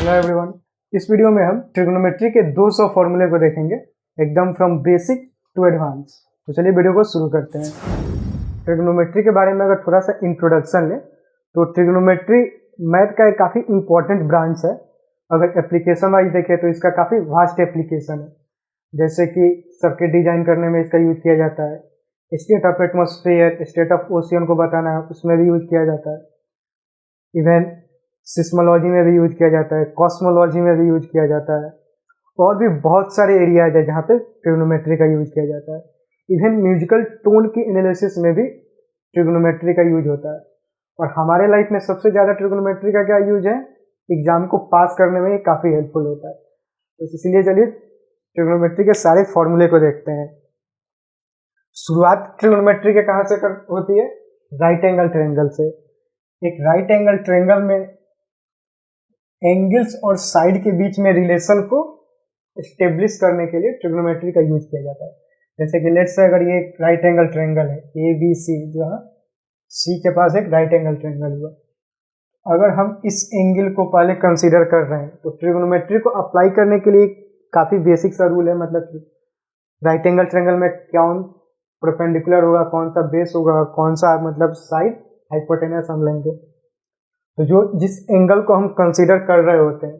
Hello everyone. इस video में हम ट्रिग्नोमेट्री के 200 फॉर्मूले को देखेंगे, एकदम फ्रॉम बेसिक टू एडवांस। तो चलिए वीडियो को शुरू करते हैं। ट्रिग्नोमेट्री के बारे में अगर थोड़ा सा इंट्रोडक्शन लें तो ट्रिग्नोमेट्री मैथ का एक काफ़ी इंपॉर्टेंट ब्रांच है। अगर एप्लीकेशन वाइज देखें तो इसका काफ़ी वास्ट एप्लीकेशन है, जैसे कि सर्किट डिजाइन करने में इसका यूज किया जाता है, state of atmosphere, state of ocean को बताना है उसमें भी यूज किया जाता है, इवन सिस्मोलॉजी में भी यूज किया जाता है, कॉस्मोलॉजी में भी यूज किया जाता है, और भी बहुत सारे एरियाज है जहाँ पे ट्रिग्नोमेट्री का यूज किया जाता है। इवन म्यूजिकल टोन की एनालिसिस में भी ट्रिग्नोमेट्री का यूज होता है। और हमारे लाइफ में सबसे ज़्यादा ट्रिग्नोमेट्री का क्या यूज है, एग्जाम को पास करने में ये काफ़ी हेल्पफुल होता है। तो इसीलिए चलिए ट्रिग्नोमेट्री के सारे फॉर्मूले को देखते हैं। शुरुआत ट्रिग्नोमेट्री के कहाँ से होती है? राइट एंगल ट्रायंगल से। एक राइट एंगल ट्रायंगल में एंगल्स और साइड के बीच में रिलेशन को एस्टेब्लिश करने के लिए ट्रिग्नोमेट्री का यूज किया जाता है। जैसे कि लेट्स से अगर ये राइट एंगल ट्रायंगल है ए बी सी, जो है सी के पास एक राइट एंगल ट्रायंगल हुआ, अगर हम इस एंगल को पहले कंसीडर कर रहे हैं तो ट्रिग्नोमेट्री को अप्लाई करने के लिए काफ़ी बेसिक सा रूल है। मतलब राइट एंगल ट्रायंगल में कौन परपेंडिकुलर होगा, कौन सा बेस होगा, कौन सा मतलब साइड हाइपोटेनस हम लेंगे। तो जो जिस एंगल को हम कंसीडर कर रहे होते हैं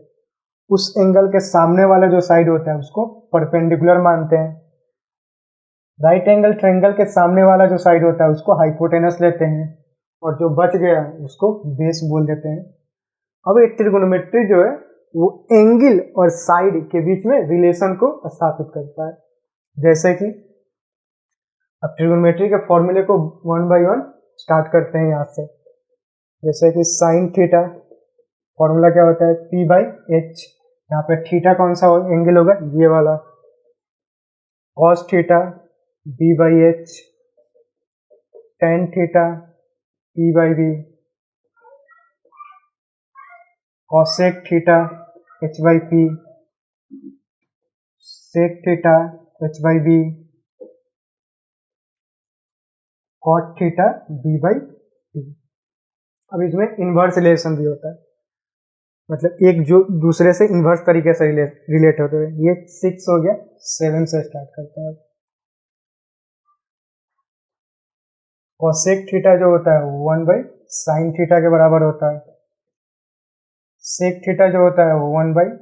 उस एंगल के सामने वाला जो साइड होता है उसको परपेंडिकुलर मानते हैं। राइट एंगल ट्रायंगल के सामने वाला जो साइड होता है उसको हाइपोटेनस लेते हैं, और जो बच गया उसको बेस बोल देते हैं। अब एक ट्रिग्नोमेट्री जो है वो एंगल और साइड के बीच में रिलेशन को स्थापित करता है। जैसे कि अब ट्रिग्नोमेट्री के फॉर्मूले को वन बाय वन स्टार्ट करते हैं यहाँ से। जैसे कि साइन थीटा, फॉर्मूला क्या होता है? P by H. यहाँ पे थीटा कौन सा एंगल होगा? ये वाला। Cos theta B by H, tan theta P by B, cosec theta H by P, sec theta H by B, cot theta B by B. अब इसमें इन्वर्स रिलेशन भी होता है, मतलब एक जो दूसरे से इन्वर्स तरीके से रिलेट होते हुए। ये 6 हो गया, 7 से स्टार्ट करते हैं। कॉसेक थीटा जो होता है 1 बाई साइन थीटा के बराबर होता है। सेक थीटा जो होता है 1 बाई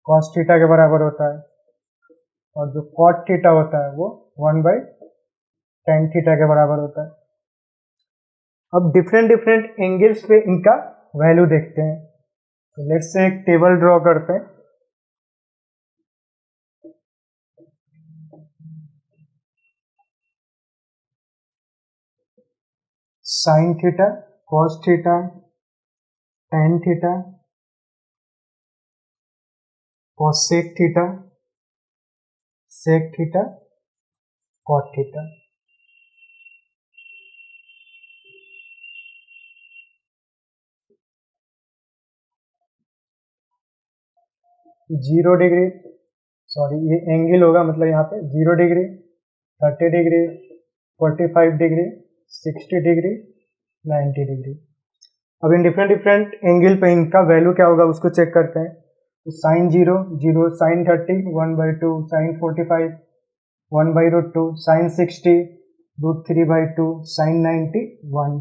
कॉस थीटा के बराबर होता है। और जो कॉट थीटा होता है वो 1 बाई टेन थीटा के बराबर होता है। अब डिफरेंट डिफरेंट एंगल्स पे इनका वैल्यू देखते हैं। तो लेट्स से एक टेबल ड्रॉ करते हैं। Sine theta, cos theta, tan theta, cosec theta, sec theta, cot theta. Zero degree, sorry ये एंगल होगा, मतलब यहाँ पे 0 degree, 30 degree, 45 degree, 60 degree, 90 degree. अब इन डिफरेंट डिफरेंट एंगल पे इनका वैल्यू क्या होगा उसको चेक करते हैं। तो sine 0 0, sine 30 1 by 2, sine 45 1 by root 2, sine 60 root 3 by 2, sine 90 1,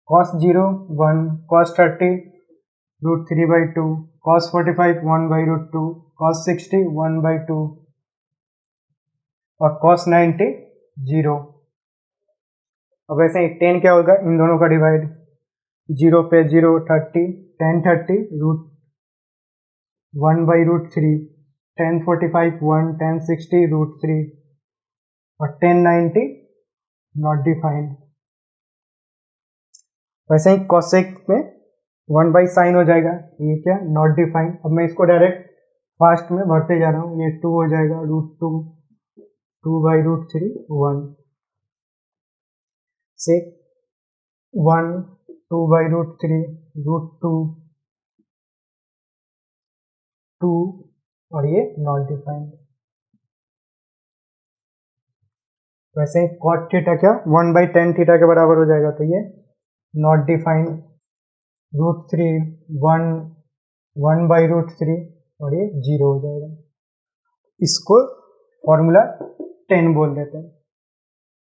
cos 0 1, cos 30 root 3 by 2, cos 45 1 by root 2, cos 60 1 by 2, और कॉस 90 0। अब ऐसे ही 10 क्या होगा, इन दोनों का डिवाइड, 0 पे 0, 30, 10 30 रूट 1 बाई रूट 3, 10 45 1, 10 60 रूट 3, और 10 90 नॉट डिफाइंड। वैसे ही कॉसेक में 1 बाई साइन हो जाएगा, ये क्या, नॉट डिफाइंड। अब मैं इसको डायरेक्ट फास्ट में भरते जा रहा हूँ, ये 2 हो जाएगा, root 2, 2 by root 3 1, sec 1, 2 by root 3 root 2 2, और ये नॉट डिफाइंड। वैसे ही कॉट थीटा क्या, 1 बाई टेन थीटा के बराबर हो जाएगा, तो ये नॉट डिफाइंड, रूट 3 1, 1/√3 और ये 0 हो जाएगा। इसको फॉर्मूला 10 बोल देते हैं।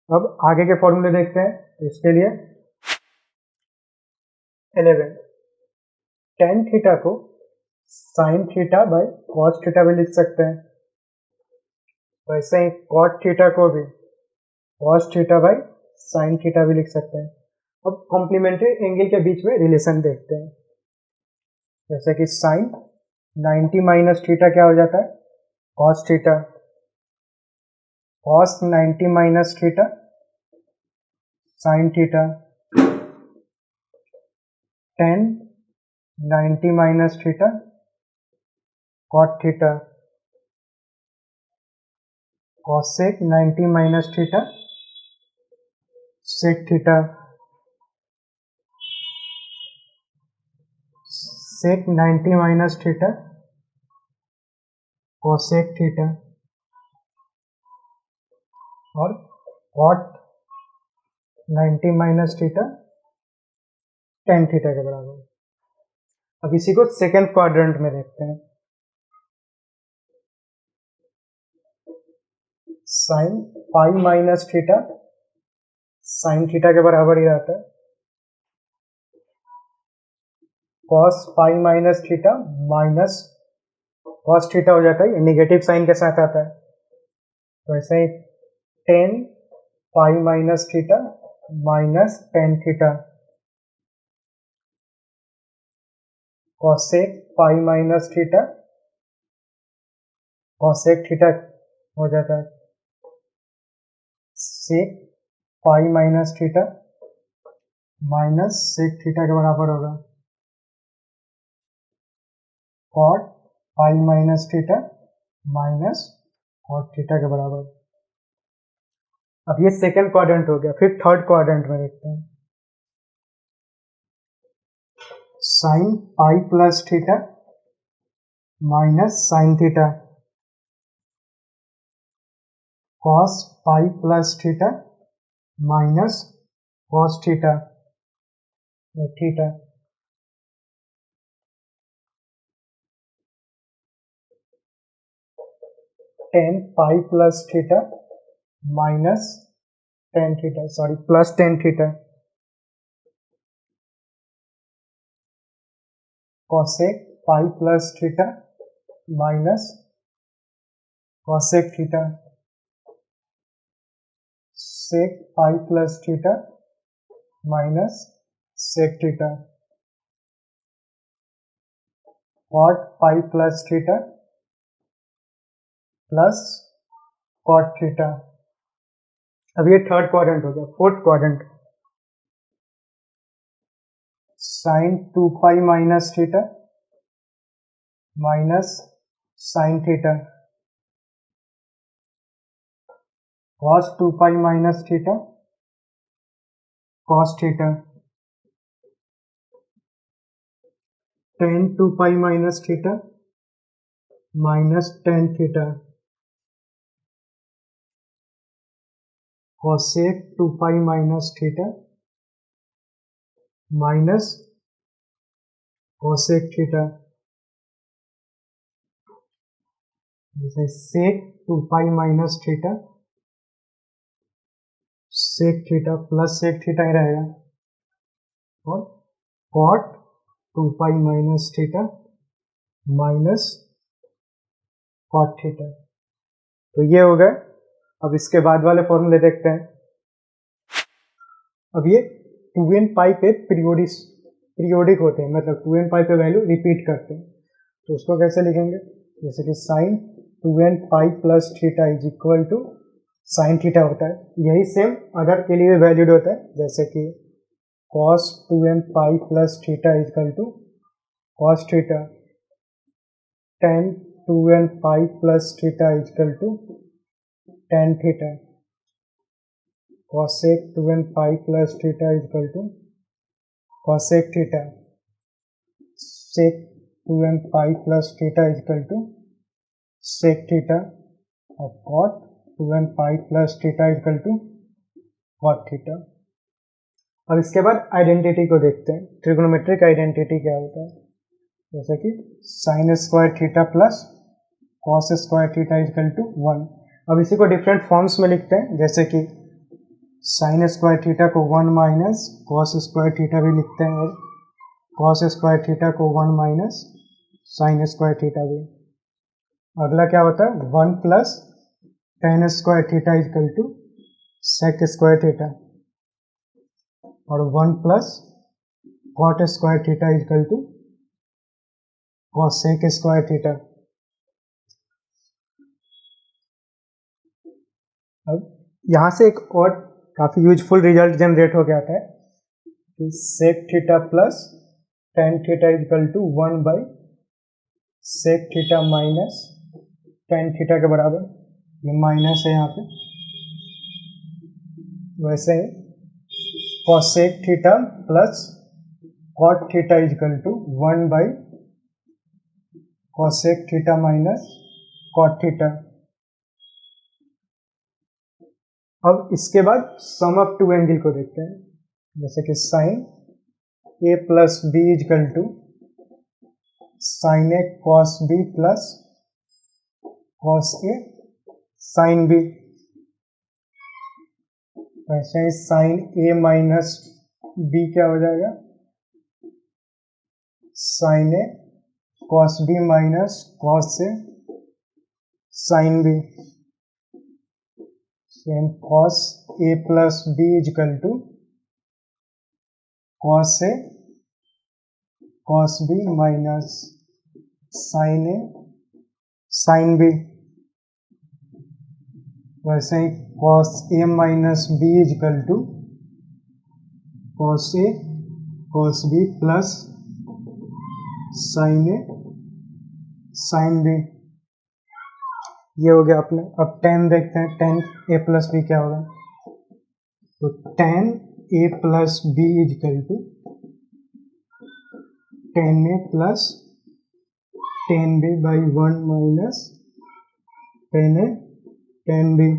अब आगे के फॉर्मूले देखते हैं। इसके लिए 11 tan थीटा को sin theta by cos theta भी लिख सकते हैं। वैसे ही cot थीटा को भी cos theta by sin theta भी लिख सकते हैं। अब कॉम्प्लीमेंट्री एंगल के बीच में रिलेशन देखते हैं। जैसे कि sin 90 माइनस थीटा क्या हो जाता है, cos theta, cos 90 minus theta sin theta, tan 90 minus theta cot theta, cosec 90 minus theta sec theta, sec 90 minus theta cosec theta और cot 90 minus theta tan theta के बराबर। अब इसी को सेकेंड क्वाड्रेंट में देखते हैं। sin पाई माइनस थीटा sin थीटा के बराबर ही रहता है। cos पाई minus theta minus cos theta हो जाता है, ये निगेटिव साइन के साथ आता है। तो ऐसे ही tan पाई minus theta minus tan theta, cosec पाई माइनस थीटा cosec थीटा हो जाता है। sec पाई minus theta minus sec theta के बराबर होगा। cot पाई minus theta minus cot theta के बराबर। अब ये सेकेंड क्वाड्रेंट हो गया। फिर थर्ड क्वाड्रेंट में देखते हैं। sin पाई plus theta minus sin theta, cos पाई plus theta minus cos theta theta, tan पाई plus theta minus tan theta, sorry plus tan theta, cosec पाई plus theta minus cosec theta, sec पाई plus theta minus sec theta, cot पाई plus theta plus cot theta. अब ये third quadrant हो गया। Fourth quadrant, sin 2 pi minus theta minus sin theta, cos 2 pi minus theta cos theta, tan 2 pi minus theta minus tan theta, cosec 2 pi minus theta minus cosec theta, जैसे sec 2 pi minus theta sec theta plus sec theta ही रहेगा, और cot 2 pi minus theta minus cot theta. तो ये हो गए। अब इसके बाद वाले फॉर्मूले देखते हैं। अब ये 2n पाई पे पीरियोडिक होते हैं, मतलब 2n पाई पे वैल्यू रिपीट करते हैं। तो उसको कैसे लिखेंगे, जैसे कि sin 2n pi plus theta is equal to sin theta होता है। यही सेम अदर के लिए वैलिड होता है, जैसे कि cos 2n pi plus theta is equal to cos theta, tan 2n pi plus theta is equal to tan theta, cosec 2n pi plus theta is equal to cosec theta, sec 2n pi plus theta is equal to sec theta, और cot 2n pi plus theta is equal to cot theta. अब इसके बाद identity को देखते हैं। Trigonometric identity क्या होता है। जैसे कि sine square theta plus cos square theta equal to 1। अब इसी को डिफरेंट फॉर्म्स में लिखते हैं, जैसे कि साइन स्क्वायर थीटा को 1 माइनस कॉस स्क्वायर थीटा भी लिखते हैं, और कॉस स्क्वायर थीटा को 1 माइनस साइन स्क्वायर थीटा भी। अगला क्या होता है, 1 plus tan square theta equal to sec square theta, और 1 plus cot square theta equal to cosec square theta. अब यहाँ से एक और काफ़ी यूजफुल रिजल्ट जनरेट हो गया था कि sec theta plus tan theta equal to 1 by sec theta minus tan theta के बराबर। ये माइनस है यहाँ पे। वैसे ही cosec theta plus cot theta equal to 1 by cosec theta minus cot theta. अब इसके बाद सम ऑफ टू एंगल को देखते हैं, जैसे कि sine A plus B equal to sine A cos B plus cos A sine B. वैसे ही साइन ए माइनस बी क्या हो जाएगा, sine A cos B minus cos A sine B. Same cos A plus B equal to cos A cos B minus sine A sine B. वैसे ही cos A minus B equal to cos A cos B plus sine A sine B. ये हो गया अपने। अब ten देखते हैं, ten A plus B क्या होगा, तो tan A plus B equal to tan A plus tan B by 1 minus tan A tan B.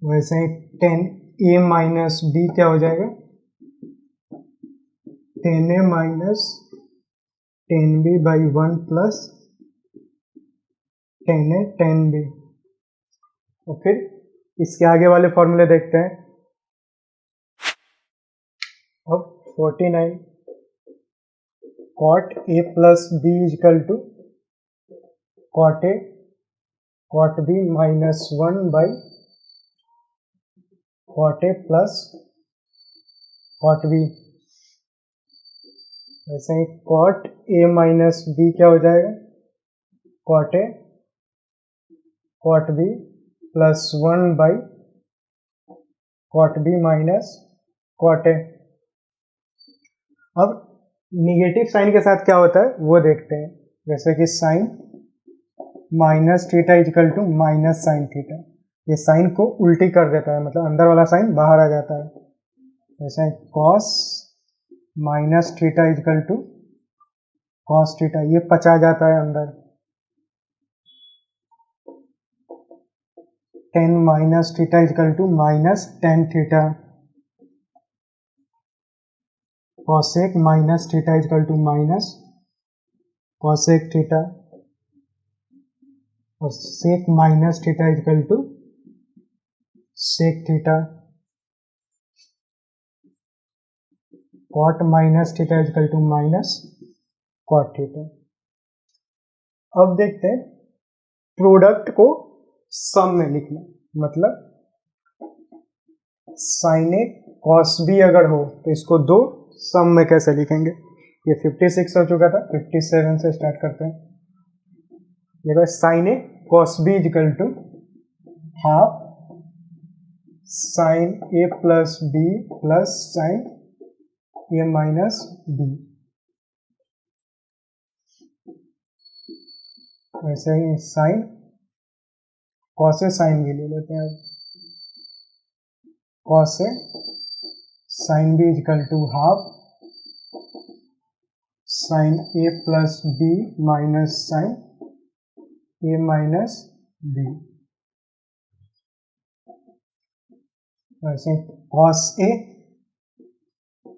वैसे ही टेन ए माइनस बी क्या हो जाएगा, tan A minus tan B by 1 plus tan A tan B. और फिर इसके आगे वाले फॉर्मूले देखते हैं। अब 49 cot A plus B equal to cot A cot B minus 1 by cot A plus cot B. वैसे ही कॉट ए माइनस बी क्या हो जाएगा, cot A cot B plus 1 by cot B minus cot A. अब negative sign के साथ क्या होता है वो देखते हैं, जैसे कि sine minus theta equal to minus sine theta. ये साइन को उल्टी कर देता है, मतलब अंदर वाला साइन बाहर आ जाता है। जैसे cos minus theta equal to cos theta, ये पचा जाता है अंदर। Tan minus theta equal to minus tan theta. Cosec minus theta equal to minus cosec theta, और sec minus theta equal to sec theta. Cot minus theta equal to minus cot theta. अब देखते हैं product को सम में लिखना, मतलब sine A cos B अगर हो तो इसको दो सम में कैसे लिखेंगे। ये 56 हो चुका था, 57 से स्टार्ट करते हैं। देखो sine A cos B equal to half sine A plus B plus sine A minus B. वैसे ही sine cos A sine B ले लेते हैं। Cos A sine B equal to half sine A plus B minus sine A minus B. वैसे cos A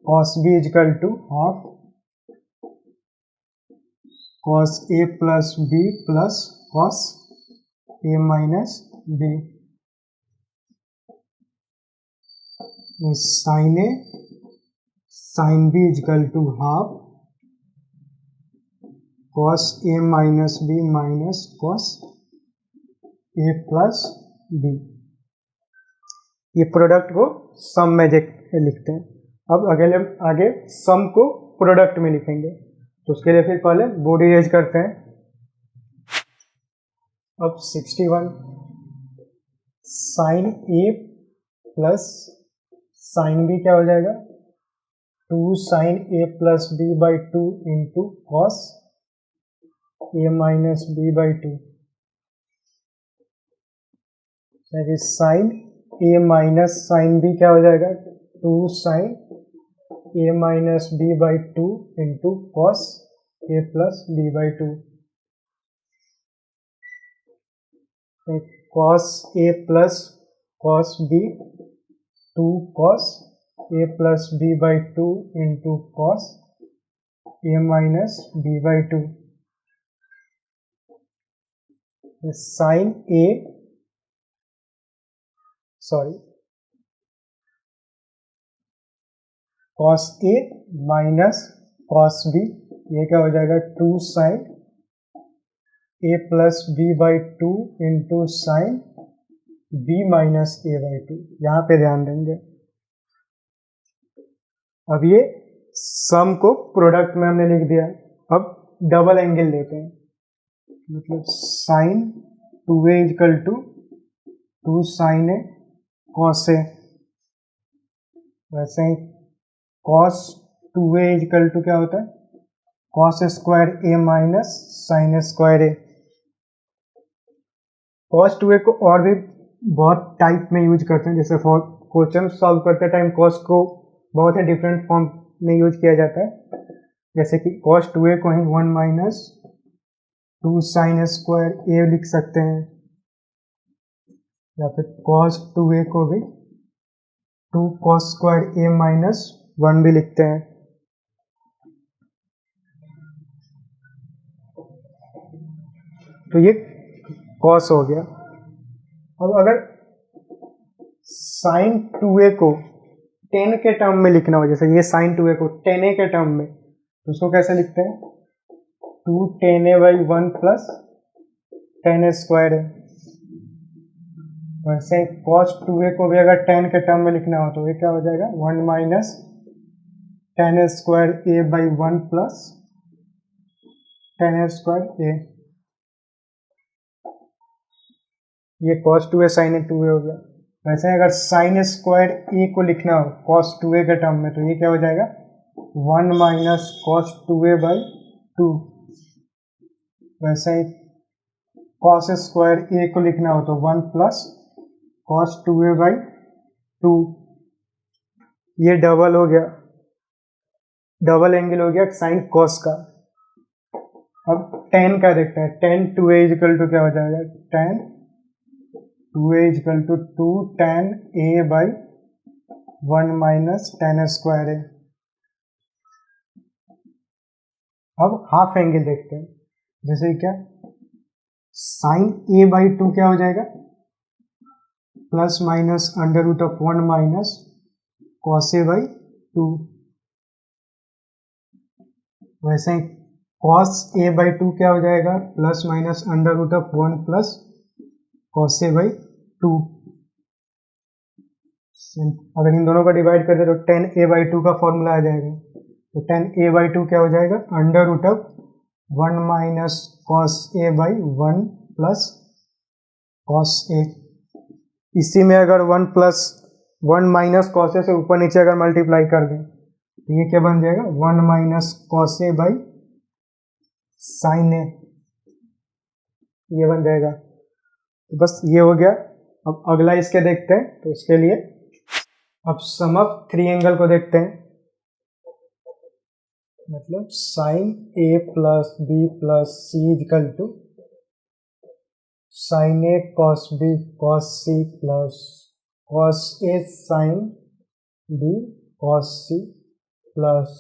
cos B equal to half cos A plus B plus cos A minus B, sine A sine B equal to half cos A minus B minus cos A plus B. ये product को सम में लिखते हैं। अब आगे सम को product में लिखेंगे, तो उसके लिए फिर पहले बोर्ड इरेज करते हैं। अब 61 sine A plus sine B क्या हो जाएगा, 2 sine A plus B by 2 into cos A minus B by 2। Sine A minus sine B क्या हो जाएगा, 2 sine A minus B by 2 into cos A plus B by 2। Cos A plus cos B 2 cos A plus B by 2 into cos A minus B by 2। Sine A cos A minus cos B, ये क्या हो जाएगा, 2 sine A plus B by 2 into sine B minus A by 2। यहाँ पे ध्यान देंगे। अब ये सम को प्रोडक्ट में हमने लिख दिया। अब डबल एंगल लेते हैं, मतलब sine 2a equal to 2 sine A cos A, वैसे ही कॉस 2a इजकल टू क्या होता है, cos square A minus sine square A. Cos 2a को और भी बहुत टाइप में यूज करते हैं, जैसे फॉर क्वेश्चन सॉल्व करते टाइम कॉस को बहुत ही डिफरेंट फॉर्म में यूज किया जाता है, जैसे कि कॉस 2a को ही 1 माइनस 2 साइन स्क्वायर ए लिख सकते हैं, या फिर कॉस 2a को भी 2 कॉस स्क्वायर ए माइनस 1 भी लिखते हैं। तो ये कॉस हो गया। अब अगर साइन 2a को 10 के टर्म में लिखना हो, जैसे ये साइन 2a को 10a के टर्म में, तो उसको कैसे लिखते हैं, 2 10a by 1 plus 10a square है। वैसे कॉस 2a को भी अगर 10 के टर्म में लिखना हो तो ये क्या हो जाएगा, 1 minus 10a square A by 1 plus 10a square A. ये cos 2a sin 2a हो गया। वैसे अगर sin स्क्वायर ए को लिखना हो cos 2a के टर्म में, तो ये क्या हो जाएगा, 1 माइनस cos 2a बाई 2। वैसे ही cos स्क्वायर ए को लिखना हो तो 1 प्लस cos 2a बाई 2। ये डबल हो गया, डबल एंगल हो गया साइन cos का। अब tan का देखते हैं, tan 2a इजकल टू क्या हो जाएगा, tan 2a equal to 2 tan a by 1 minus tan square है। अब हाफ एंगल देखते हैं, जैसे क्या साइन a बाई 2 क्या हो जाएगा, plus minus under root of 1 minus cos A by 2। वैसे कॉस ए बाई 2 क्या हो जाएगा, plus minus under root of 1 plus cos A by 2। अगर इन दोनों का डिवाइड कर दे तो tan a बाई 2 का फॉर्मूला आ जाएगा। तो tan a बाई 2 क्या हो जाएगा, under root of 1 minus cos A by 1 plus cos A. इसी में अगर 1 प्लस 1 माइनस कॉस ए से ऊपर नीचे अगर मल्टीप्लाई कर दें तो ये क्या बन जाएगा, 1 minus cos A by sine A, ये बन जाएगा। तो बस ये हो गया। अब अगला इसके देखते हैं, तो इसके लिए अब सम ऑफ 3 एंगल को देखते हैं, मतलब sine A plus B plus C is equal to sine A cos B cos C plus cos A sine B cos C plus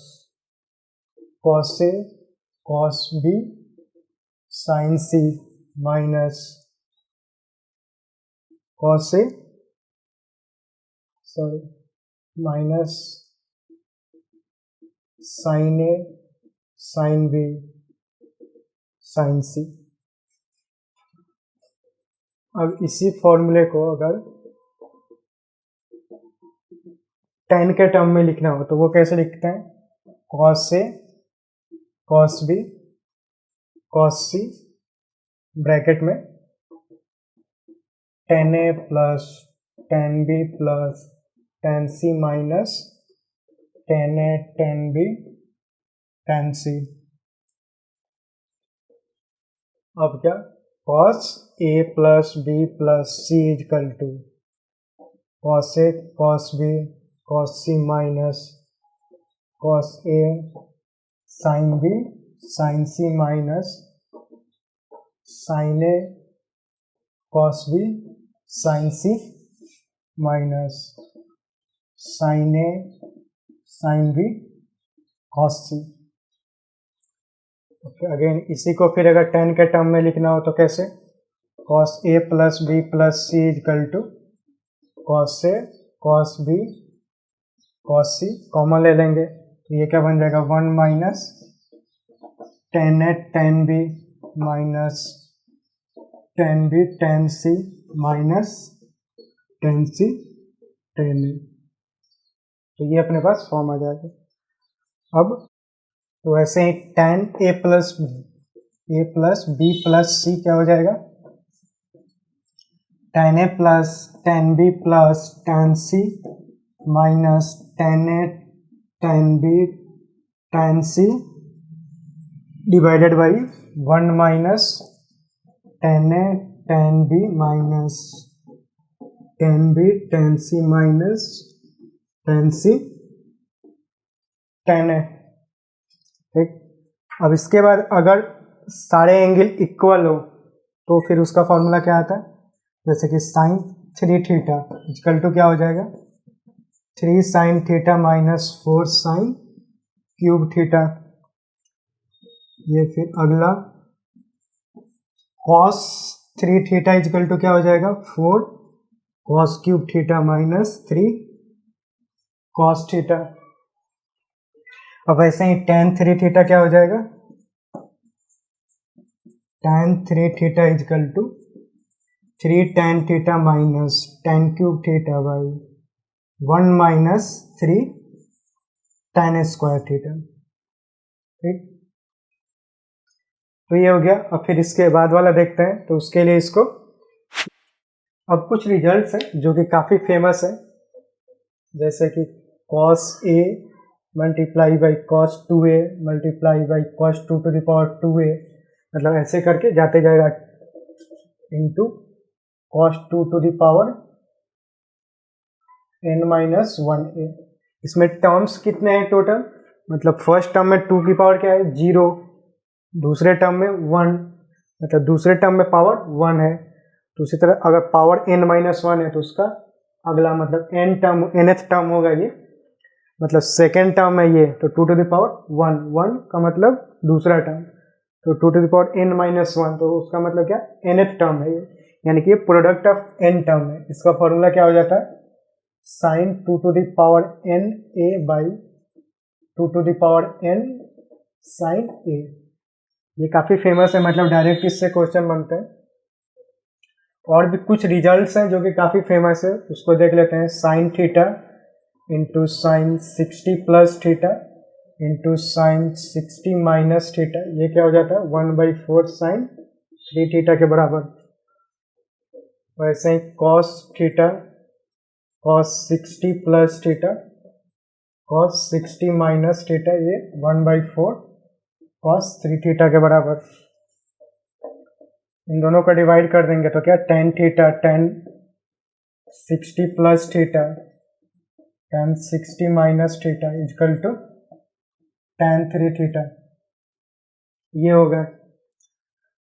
cos A cos B sine C minus cos A, sorry minus sine A sine B sine C. अब इसी फॉर्मूले को अगर tan के term में लिखना हो तो वो कैसे लिखते हैं, cos A cos B cos C bracket में tan A plus tan B plus tan C minus tan A tan B tan C. अब क्या, cos a plus B plus C is equal to cos a cos b cos c minus cos a sin b sin c minus sin a cos b sin c minus sin a sin b cos c। Again इसी को फिर अगर tan के term में लिखना हो तो कैसे, cos a plus B plus C is equal to cos a cos b cos c, common ले लेंगे तो ये क्या बन जाएगा, 1 minus tan a tan b minus tan b tan c minus tan c tan a। तो ये अपने पास फॉर्म आ जाएगा। अब तो ऐसे ही tan a plus B plus C क्या हो जाएगा, tan a plus tan b plus tan c minus tan a tan b tan c divided by 1 minus tan a tan b minus tan b tan c minus tan c tan a। ठीक, अब इसके बाद अगर सारे angle equal हो तो फिर उसका फॉर्मूला क्या आता है, जैसे कि साइन 3 थीटा इक्वल टू क्या हो जाएगा, 3 sine theta minus 4 sine cube theta. ये फिर अगला cos 3 थीटा इक्वल टू क्या हो जाएगा, 4 cos cube theta minus 3 cos theta. अब ऐसे ही tan 3 थीटा क्या हो जाएगा, tan 3 theta is equal to 3 tan theta minus tan cube theta by 1 minus 3 tan square theta. ठीक, तो ये हो गया। अब फिर इसके बाद वाला देखते हैं, तो उसके लिए इसको अब कुछ रिजल्ट्स हैं जो कि काफ़ी फेमस है, जैसे कि cos a multiply by cos 2a multiply by cos 2 to the power 2a, मतलब ऐसे करके जाते जाएगा into cos 2 to the power n minus 1a। इसमें टर्म्स कितने हैं टोटल, मतलब फर्स्ट टर्म में 2 की पावर क्या है 0, दूसरे टर्म में 1, मतलब दूसरे टर्म में पावर 1 है। तो उसी तरह अगर पावर n माइनस 1 है तो उसका अगला मतलब nth टर्म होगा ये, मतलब सेकेंड टर्म है ये, तो 2 टू द पावर 1 का मतलब दूसरा टर्म, तो 2 to the power n minus 1, तो उसका मतलब क्या nth टर्म है ये, यानी कि ये प्रोडक्ट ऑफ n टर्म है। इसका फॉर्मूला क्या हो जाता है, sine 2 to the power n a by 2 to the power n sine a। ये काफ़ी फेमस है, मतलब डायरेक्ट इससे क्वेश्चन बनते हैं। और भी कुछ रिजल्ट्स हैं जो कि काफ़ी फेमस है, उसको देख लेते हैं। Sine theta into sine 60 plus theta into sine 60 minus theta, ये क्या हो जाता है 1/4 साइन 3 थीटा के बराबर। वैसे ही cos theta cos 60 plus theta cos 60 minus theta, ये 1/4 कॉस 3 थीटा के बराबर। इन दोनों को डिवाइड कर देंगे तो क्या tan theta tan 60 plus theta tan 60 minus theta is equal to tan 3 theta, ये होगा।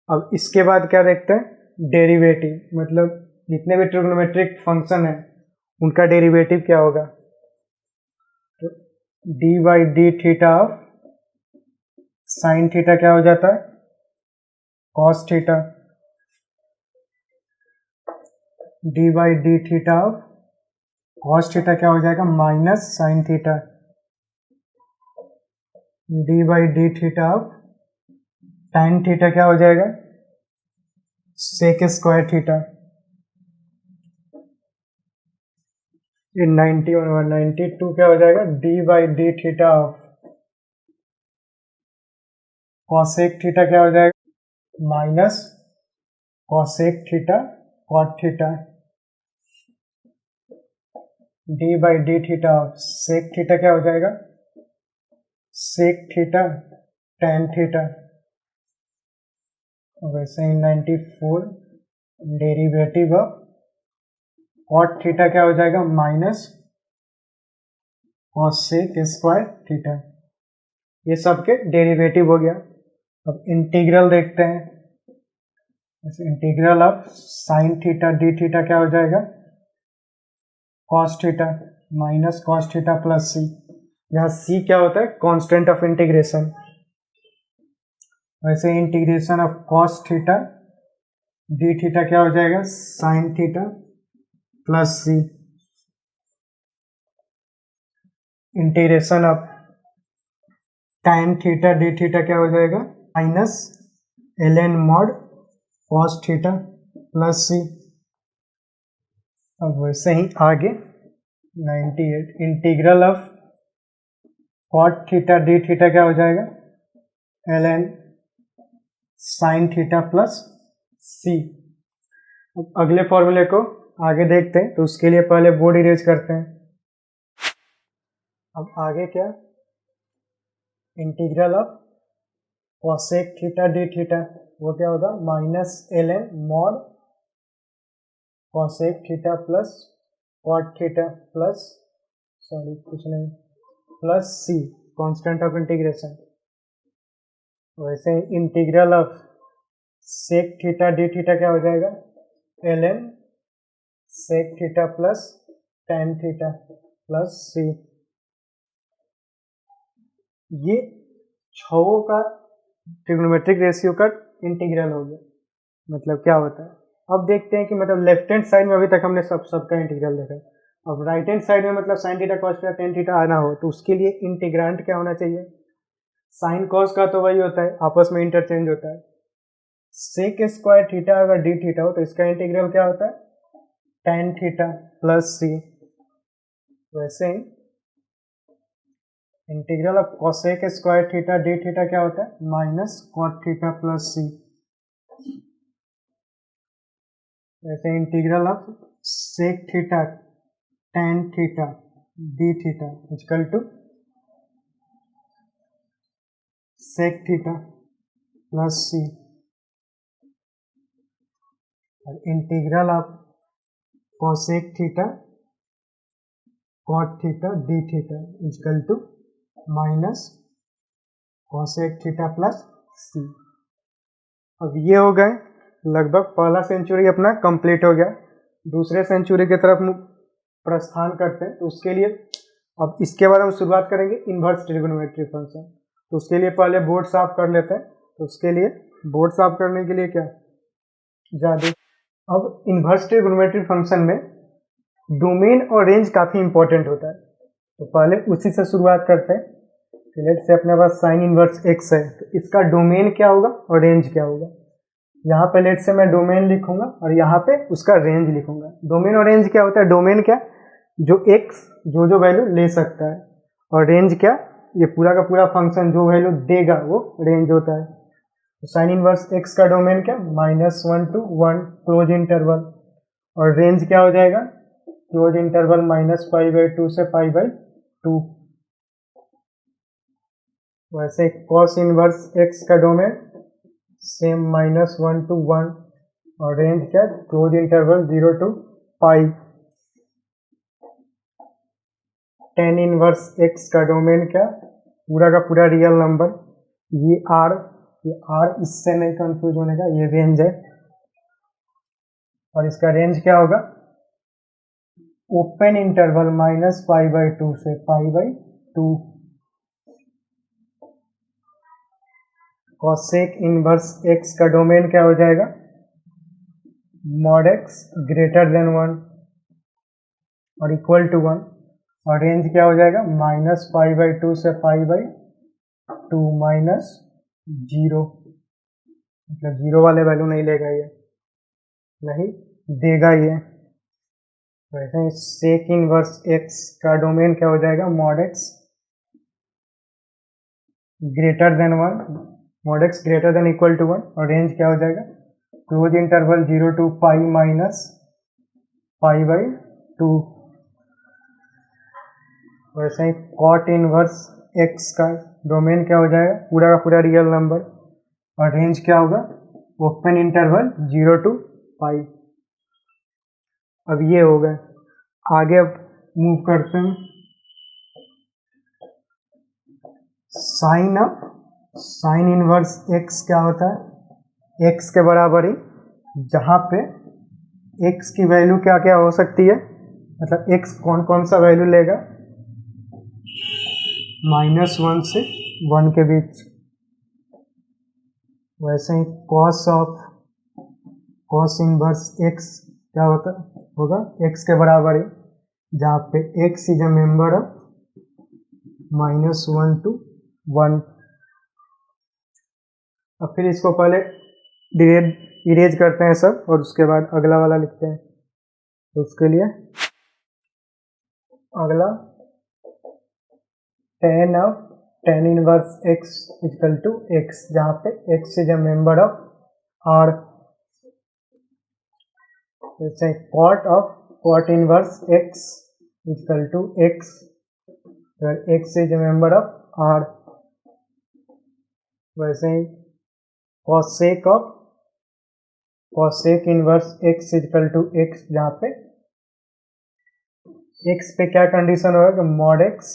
अब इसके बाद क्या देखते हैं, डेरिवेटिव, मतलब जितने भी ट्रिग्नोमेट्रिक फंक्शन है उनका डेरिवेटिव क्या होगा, तो D by d theta of sine theta क्या हो जाता है cos theta d by d theta of cos theta क्या हो जाएगा minus sine theta d by d theta of tan theta क्या हो जाएगा सेक स्क्वायर थीटा ये 90 और 92 क्या हो जाएगा d by d theta of cosec theta क्या हो जाएगा minus cosec theta cot theta d by d theta of sec theta क्या हो जाएगा सेक थीटा tan थीटा वैसे ही 94 डेरिवेटिव ऑफ कॉट थीटा क्या हो जाएगा माइनस कॉसेक स्क्वायर थीटा ये सबके डेरिवेटिव हो गया। अब इंटीग्रल देखते हैं integral of sine theta D theta क्या हो जाएगा cos theta minus cos theta plus C यहाँ सी क्या होता है कांस्टेंट ऑफ इंटीग्रेशन वैसे integration of cos theta D theta क्या हो जाएगा sine theta plus C integration of tan theta D theta क्या हो जाएगा minus ln mod cos theta plus C. अब वैसे ही आगे 98 integral of cot theta D theta क्या हो जाएगा ln sign theta plus C. अब अगले फॉर्मूले को आगे देखते हैं तो उसके लिए पहले बोर्ड इरेज करते हैं। अब आगे क्या integral of cosec theta D theta वो क्या होगा minus ln mod cosec theta plus cot theta plus कुछ नहीं plus C constant of integration वैसे ही integral of sec theta D theta क्या हो जाएगा ln sec theta plus tan theta plus C. ये छवों का ट्रिग्नोमेट्रिक रेशियो का इंटीग्रल हो गया। मतलब क्या होता है अब देखते हैं कि मतलब लेफ्ट हैंड साइड में अभी तक हमने सबका इंटीग्रल देखा अब राइट हैंड साइड में मतलब sign theta cos theta tan theta आना हो तो उसके लिए इंटीग्रांट क्या होना चाहिए साइन कॉस का तो वही होता है आपस में इंटरचेंज होता है सेक स्क्वायर थीटा अगर डी थीटा हो तो इसका इंटीग्रल क्या होता है tan थीटा प्लस सी। वैसे ही integral of cosec square theta D theta क्या होता है minus cot theta plus C. वैसे integral of sec theta tan theta D theta equal to sec theta plus C और integral of cosec theta cot theta D theta equal to minus cosec theta plus C. अब ये हो गए लगभग पहला century अपना complete हो गया। दूसरे सेंचुरी की तरफ प्रस्थान करते हैं तो उसके लिए अब इसके बारे में शुरुआत करेंगे इन्वर्स ट्रिगोनोमेट्री फंक्शन। तो उसके लिए पहले बोर्ड साफ कर लेते हैं। तो उसके लिए बोर्ड साफ करने के लिए क्या ज़्यादा अब इन्वर्स ट्रिगोनोमेट्री फंक्शन में डोमेन और रेंज काफ़ी इंपॉर्टेंट होता है। तो पहले उसी से शुरुआत करते हैं। लेट से अपने पास साइन इन्वर्स एक्स है तो इसका डोमेन क्या होगा और रेंज क्या होगा। यहाँ पे लेट से मैं डोमेन लिखूंगा और यहाँ पे उसका रेंज लिखूंगा। डोमेन और रेंज क्या होता है डोमेन क्या जो एक्स जो वैल्यू ले सकता है और रेंज क्या ये पूरा का पूरा फंक्शन जो वैल्यू देगा वो रेंज होता है। तो साइन इनवर्स एक्स का डोमेन क्या -1 to 1 क्लोज इंटरवल और रेंज क्या हो जाएगा क्लोज इंटरवल -π/2 से π/2। वैसे कॉस इनवर्स एक्स का डोमेन सेम -1 to 1 और रेंज क्या close interval 0 to π। Tan inverse x का डोमेन क्या पूरा का पूरा रियल नंबर ये आर इससे नहीं कंफ्यूज होने का ये रेंज है और इसका रेंज क्या होगा ओपन इंटरवल -π/2 से π/2। कॉसेक इनवर्स एक्स का डोमेन क्या हो जाएगा, मॉड एक्स ग्रेटर देन 1 और इक्वल टू 1, और रेंज क्या हो जाएगा -π/2 से π/2 माइनस 0, मतलब 0 वाले वैल्यू नहीं लेगा, ये नहीं देगा ये। वैसे ही सेक इनवर्स एक्स का डोमेन क्या हो जाएगा, mod x greater than 1, mod x greater than equal to 1, और रेंज क्या हो जाएगा क्लोज इंटरवल 0 to π माइनस π/2। वैसे ही कॉट इनवर्स एक्स का डोमेन क्या हो जाएगा, पूरा का पूरा रियल नंबर, और रेंज क्या होगा ओपन इंटरवल 0 to π। अब ये हो गए, आगे अब मूव करते हैं sine. Up sine inverse x क्या होता है, एक्स के बराबर ही, जहाँ पे एक्स की वैल्यू क्या क्या हो सकती है, मतलब एक्स कौन कौन सा वैल्यू लेगा, -1 से 1 के बीच। वैसे ही कॉस इनवर्स एक्स क्या होगा एक्स के बराबर ही, जहाँ पे x is a member of -1 to 1। अब फिर इसको पहले इरेज करते हैं सब, और उसके बाद अगला वाला लिखते हैं। तो उसके लिए अगला tan inverse x equal to x, जहाँ पे x is a member of R. जैसे cot inverse x equal to x, x is a member of R. वैसे ही cosec inverse x equal to x, जहाँ पे एक्स पे क्या condition होगा कि mod x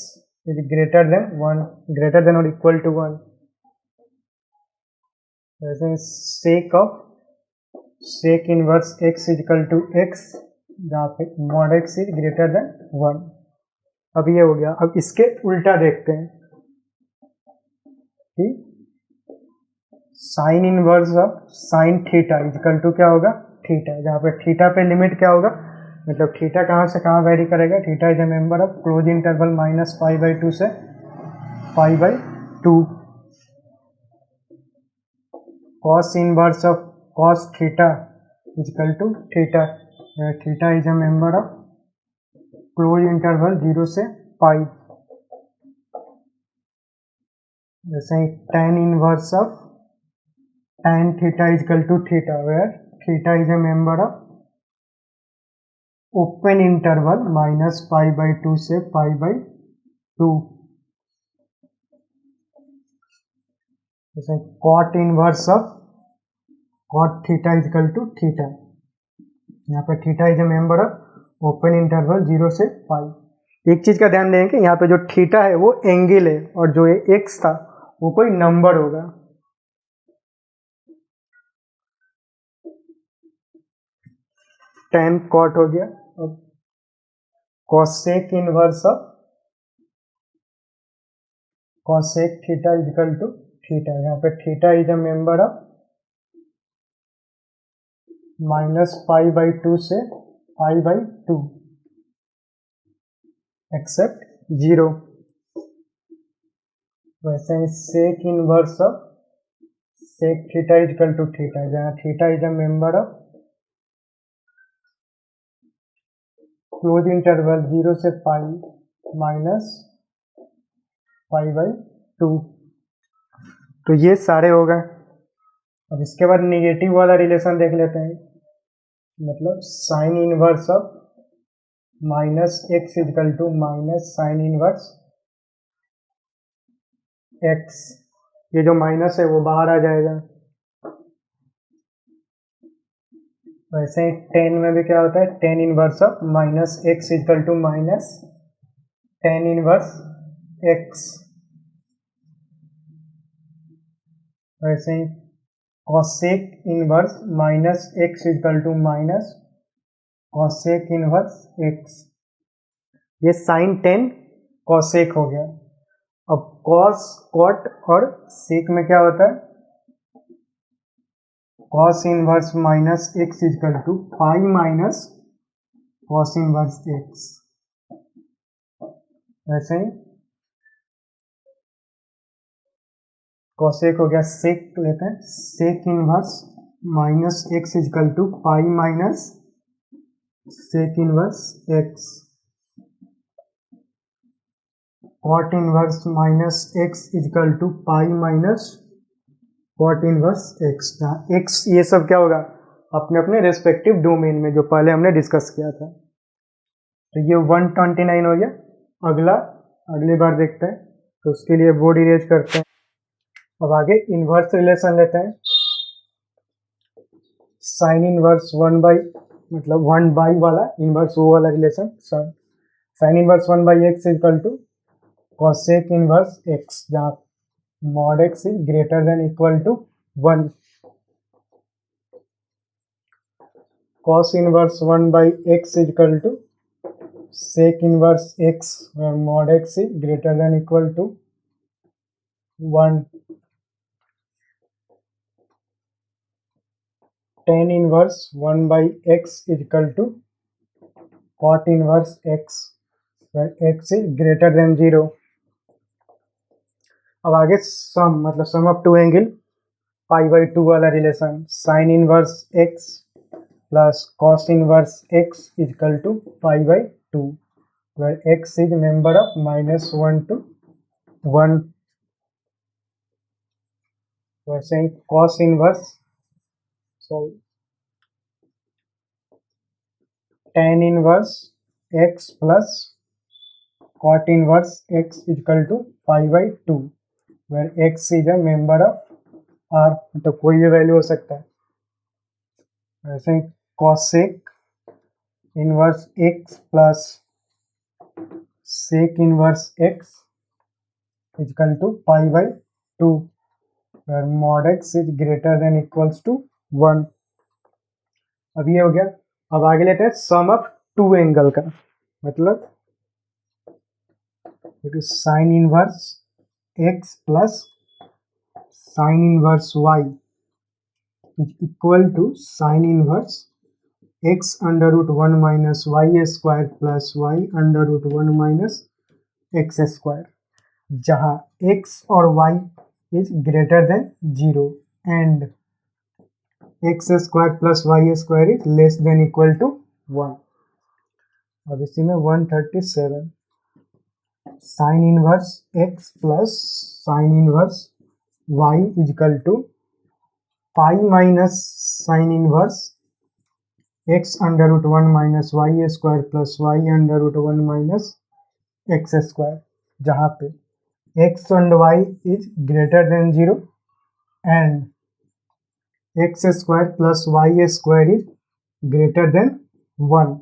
is greater than 1, greater than और इक्वल टू 1। वैसे sec inverse x equal to x, जहाँ पे mod x is greater than 1। अब ये हो गया। अब इसके उल्टा देखते हैं कि sine inverse of sine theta equal to क्या होगा थीटा, जहाँ पे थीटा पे लिमिट क्या होगा, मतलब थीटा कहाँ से कहाँ वेरी करेगा, theta is a member of close interval -π/2 से π/2। Cos inverse of cos theta equal to theta, theta is a member of close interval 0 से π। जैसे tan inverse of tan theta is equal to theta, where theta is a member of open interval -π/2 से π/2। जैसे cot inverse of cot theta is equal to theta, यहाँ पे theta is a member of open interval 0 से π। एक चीज का ध्यान दें कि यहाँ पे जो थीटा है वो एंगल है, और जो एक्स था वो कोई नंबर होगा। tan cot हो गया। अब cosec inverse of cosec theta is equal to theta, यहाँ पे theta is a member of -π/2 से π/2 एक्सेप्ट 0। वैसे ही sec inverse of sec theta is equal to theta, जहाँ theta is a member of close interval 0 से π -π/2। तो ये सारे हो गए। अब इसके बाद निगेटिव वाला रिलेशन देख लेते हैं, मतलब sine inverse of -x equal to minus sine inverse x। ये जो माइनस है वो बाहर आ जाएगा। वैसे ही tan में भी क्या होता है, tan inverse of -x equal to minus tan inverse x। वैसे ही cosec inverse -x equal to minus cosec inverse x। ये साइन tan cosec हो गया। अब cos cot और sec में क्या होता है, cos inverse minus x is equal to pi minus cos inverse x. ऐसे ही कॉसेक हो गया, सेक लेते हैं, sec inverse minus x is equal to pi minus sec inverse x. Cot inverse minus x is equal to pi minus cot inverse x. जहाँ x ये सब क्या होगा अपने अपने रेस्पेक्टिव डोमेन में, जो पहले हमने डिस्कस किया था। तो ये 129 हो गया। अगली बार देखते हैं, तो उसके लिए बोर्ड इरेज करते हैं। अब आगे इनवर्स रिलेशन लेते हैं। साइन इनवर्स 1/, मतलब 1/, वाला इनवर्स, वो वाला relation. Sine inverse 1/x is equal to cosec inverse x, जहाँ mod x is greater than equal to 1। Cos inverse 1/x is equal to sec inverse x, where mod x is greater than equal to 1. tan inverse 1/x is equal to cot inverse x, where x is greater than 0. अब आगे सम, मतलब सम of to angle π/2 वाला relation. Sine inverse x plus cos inverse x is equal to π/2, where x is member of -1 to 1. वैसे ही cos inverse tan inverse x plus cot inverse x is equal to π/2, where x is a member of R, तो कोई भी value हो सकता है। वैसे cosec inverse x plus sec inverse x is equal to π/2, where mod x is greater than equals to 1. अब ये हो गया। अब आगे लेते हैं सम ऑफ टू एंगल का, मतलब sine inverse x plus sine inverse y is equal to sine inverse x under root 1 minus y square plus y under root 1 minus x square, जहाँ x और y is greater than 0 and x square plus y square is less than equal to 1। अब इसी में 137 sine inverse x plus sine inverse y is equal to pi minus sine inverse x under root 1 minus y square plus y under root 1 minus x square, जहाँ पे x and y is greater than 0 and x square plus y square is greater than 1।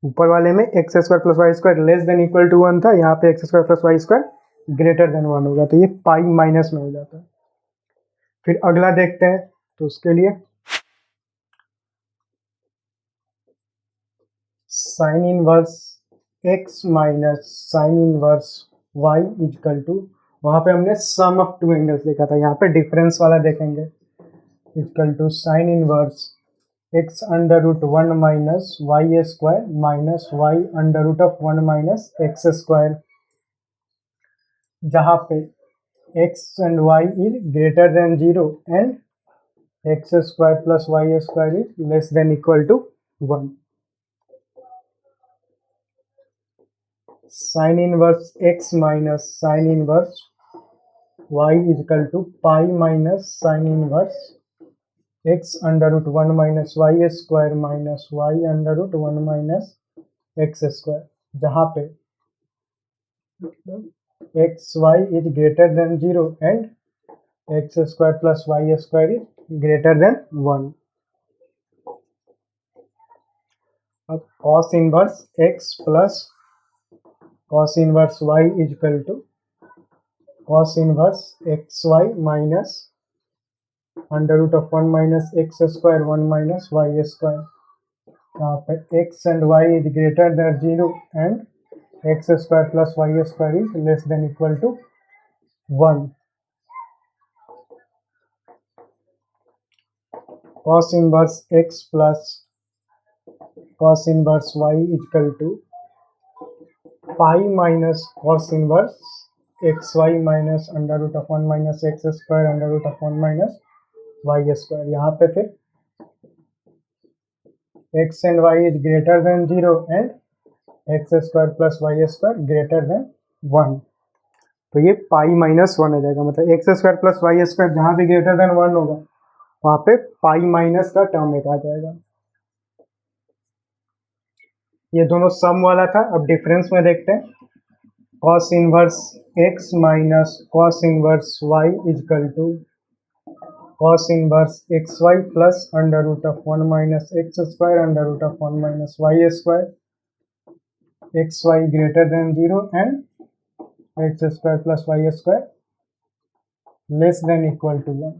ऊपर वाले में x square plus y square less than equal to 1 था, यहाँ पे x square plus y square greater than 1 होगा, तो ये pi minus में हो जाता है। फिर अगला देखते हैं, तो उसके लिए sine inverse x minus sine inverse y equal to, वहाँ पे हमने सम ऑफ टू एंगल्स देखा था, यहाँ पे डिफरेंस वाला देखेंगे। Equal to sine inverse x under root 1 minus y square minus y under root of 1 minus x square, जहाँ पे x and y is greater than 0 and x square plus y square is less than equal to 1। Sine inverse x minus sine inverse y is equal to pi minus sine inverse x under root 1 minus y square minus y under root 1 minus x square, जहाँ पे x y is greater than 0 and x square plus y square is greater than 1। अब cos inverse x plus cos inverse y is equal to cos inverse x y minus under root of 1 minus x square 1 minus y square, यहाँ पे x and y is greater than 0 and x square plus y square is less than equal to 1। Cos inverse x plus cos inverse y equal to pi minus cos inverse x y minus under root of 1 minus x square under root of 1 minus y square. यहाँ पे फिर x and y is greater than 0 and x square plus y square greater than 1। तो ये pi minus 1 हो जाएगा, मतलब x square plus y square जहाँ भी ग्रेटर देन 1 होगा वहाँ पे पाई माइनस का टर्म एक आ जाएगा। ये दोनों सम वाला था। अब डिफरेंस में देखते हैं। Cos inverse x minus cos inverse y is equal to cos inverse x y plus under root of 1 minus x square under root of 1 minus y square x y greater than 0 and x square plus y square less than equal to 1।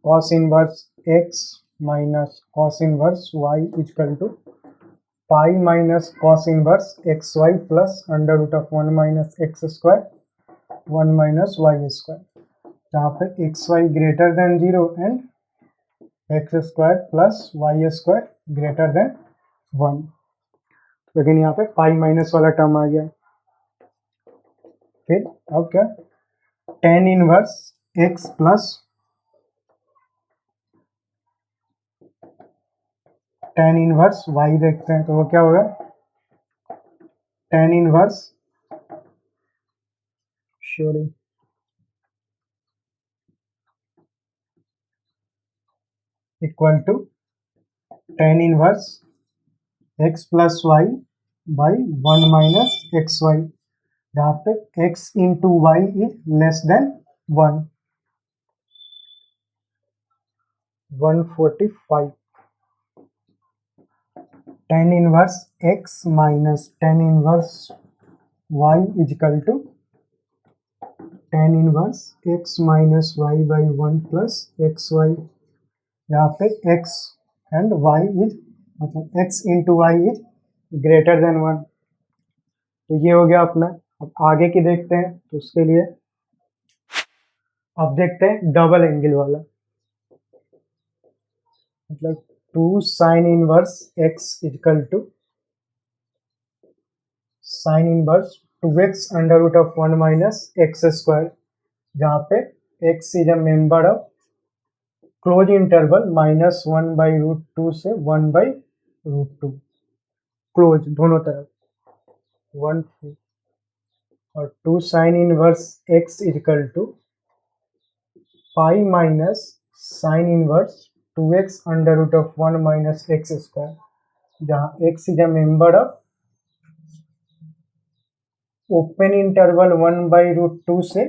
Cos inverse x minus cos inverse y equal to pi minus cos inverse x y plus under root of 1 minus x square 1 minus y square, जहाँ पे x y greater than 0 and x square plus y square greater than 1। लेकिन यहाँ पे pi minus वाला term आ गया। फिर अब क्या, tan inverse x plus tan inverse y देखते हैं, तो वो क्या होगा, tan inverse equal to tan inverse x plus y by 1 minus x y, जहाँ पे x into y is less than 1। 145 tan inverse x minus tan inverse y is equal to tan inverse x minus y by 1 plus x y, यहाँ पे x and y is मतलब x into y is greater than 1। तो ये हो गया अपना। अब आगे की देखते हैं, तो उसके लिए अब देखते हैं डबल एंगल वाला, मतलब 2 sine inverse x equal to sine inverse 2x under root of 1 minus x square, जहाँ पे x is a member of close interval -1 by root 2 से 1 बाई रूट 2, क्लोज दोनों तरफ 1 और 2 sine inverse x equal to pi minus sine inverse 2x under root of 1 minus x square, जहाँ x is a member of open interval 1 by root 2 से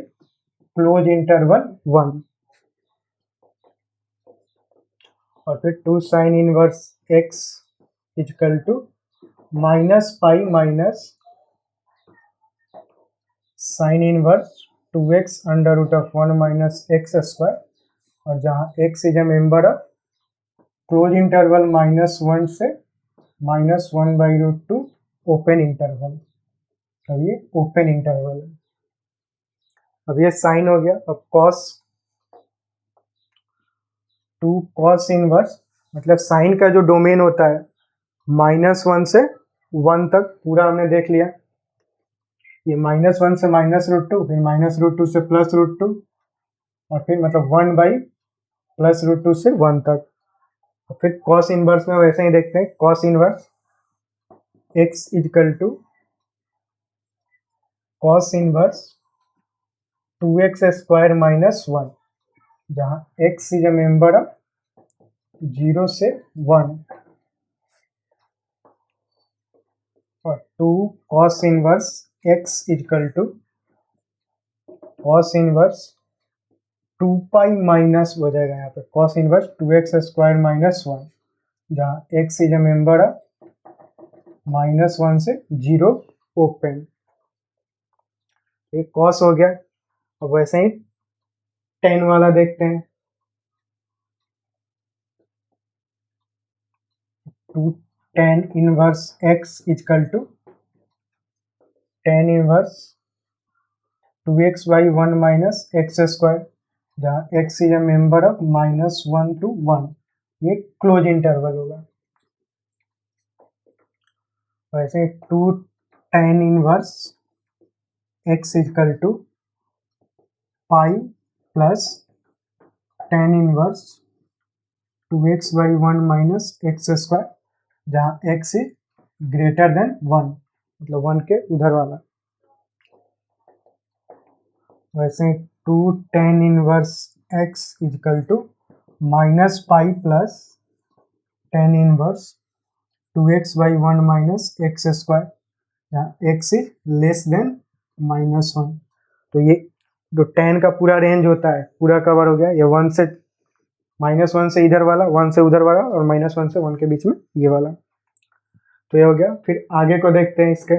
close interval 1, और फिर 2 sine inverse x equal to minus pi minus sine inverse 2x under root of 1 minus x square, और जहाँ x is a member of close interval -1 से -1 by root 2 open interval. अब ये open interval है। अब ये साइन हो गया। अब कॉस 2 कॉस इनवर्स, मतलब साइन का जो डोमेन होता है -1 से 1 तक पूरा हमने देख लिया। ये -1 से माइनस रूट 2, फिर माइनस रूट 2 से प्लस रूट 2, और फिर मतलब 1 बाई प्लस रूट 2 से 1 तक। और फिर कॉस इनवर्स में वैसे ही देखते हैं। Cos inverse x equal to cos inverse 2x square minus 1, जहाँ x is a member of 0 से 1, और 2 cos inverse x equal to cos inverse 2 pi minus हो जाएगा, यहाँ पे cos inverse 2x square minus 1, जहाँ x is a member of -1 से 0 open. एक कॉस हो गया। अब वैसे ही 10 वाला देखते हैं। 2 tan inverse x equal to tan inverse 2x by 1 minus x square, जहाँ x is a member of -1 to 1, ये क्लोज इंटरवल होगा। वैसे 2 tan inverse x equal to pi plus tan inverse 2x/1 minus x square, जहाँ x is greater than 1, मतलब 1 के उधर वाला। वैसे 2 tan inverse x equal to minus pi plus tan inverse 2x/1 minus x square, जहाँ x is less than -1। तो ये जो tan का पूरा रेंज होता है पूरा कवर हो गया। ये 1 से -1 से इधर वाला, 1 से उधर वाला, और -1 से 1 के बीच में ये वाला। तो ये हो गया। फिर आगे को देखते हैं इसके।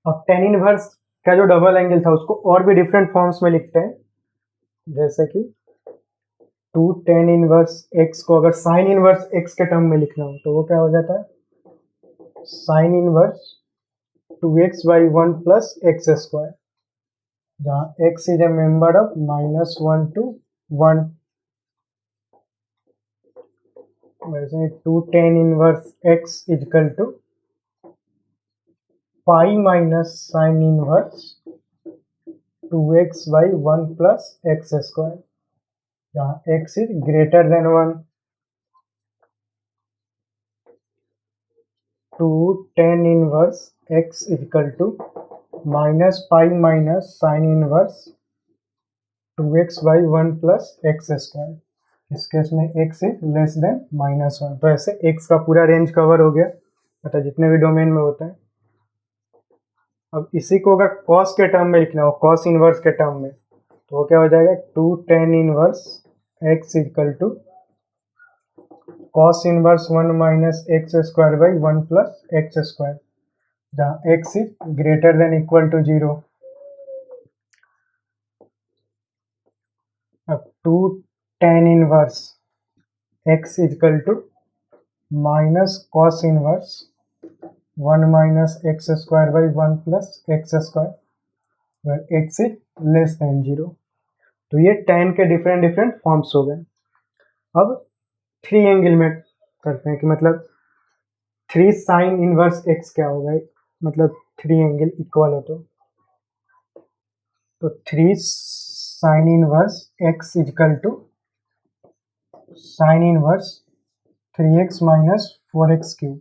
अब tan इनवर्स का जो डबल एंगल था उसको और भी डिफरेंट फॉर्म्स में लिखते हैं, जैसे कि 2 tan इनवर्स x को अगर sin इनवर्स x के टर्म में लिखना हो तो वो क्या हो जाता है, sin inverse 2x/1 plus x square, जहाँ x is a member of -1 to 1। वैसे 2 tan inverse x equal to pi minus sine inverse 2x/1 plus x square, जहाँ x is greater than 1। 2 tan inverse x equal to minus pi minus sine inverse 2x/1 plus x square. इस case में x is less than -1। तो ऐसे x का पूरा range cover हो गया, मतलब जितने भी डोमेन में होता है। अब इसी को अगर cos के टर्म में लिखना हो, cos इनवर्स के टर्म में, तो वो क्या हो जाएगा, 2 tan inverse x equal to cos inverse 1 minus x square by 1 plus x square, जहाँ x is greater than equal to 0। अब 2 tan inverse x equal to minus cos inverse 1 minus x square by 1 plus x square, where x is less than 0। तो ये tan के different different forms हो गए। अब 3 angle में करते हैं कि मतलब 3 साइन इनवर्स x क्या होगा, मतलब 3 एंगल इक्वल हो तो 3 sine inverse x equal to sine inverse 3x minus 4x cube,